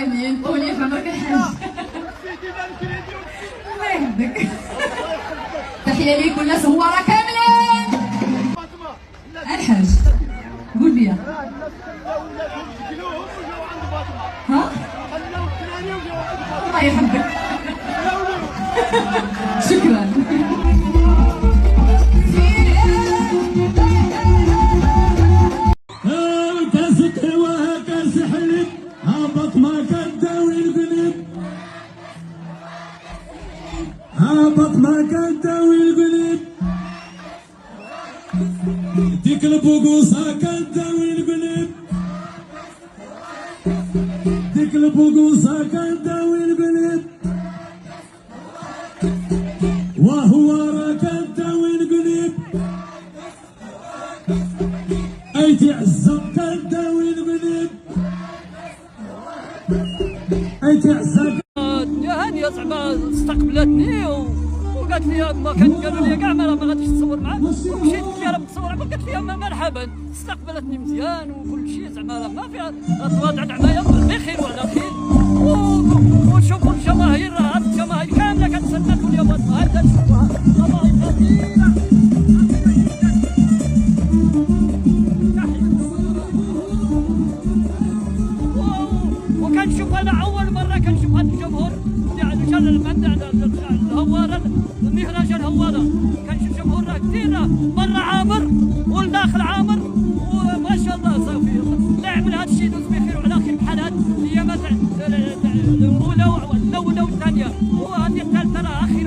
امين. طولي في عمرك الحاج. الله يهديك. تحيه ليك والناس هو راه كاملين. الحاج قول لي ها الله يحبك. شكرا. كاس قهوة كاس حليب هابط ما كداوي القلب هابط ما كداوي القلب ديك البقوصة كداوي القلب ديك البقوصة كداوي القلب وهو راه كداوي القلب ايتي عزة كداوي القلب ايتي عزة هانية زعما استقبلتني وقالت لي ما قالوا لي كاع ما غاديش تصور معاك ومشيت قلت لها راه بتصور معاك قالت لي مرحبا. استقبلتني مزيان وكل شيء زعما راه ما فيها الوضع زعما بخير وعلى خير. ونشوفوا الجماهير راه الجماهير كامله كتسنى كل يوم هاد كنشوفوها وكنشوف انا اول مره كنشوف هذا الجمهور ديال الهواره المهرجان الهواره كنشوف جمهور راه كثير برا عامر والداخل عامر وما شاء الله صافي الله يعمل هذا الشيء يدوز بخير وعلى خير بحال هاد الايامات الاولى والثانيه وهذه الثالثه راه اخيرا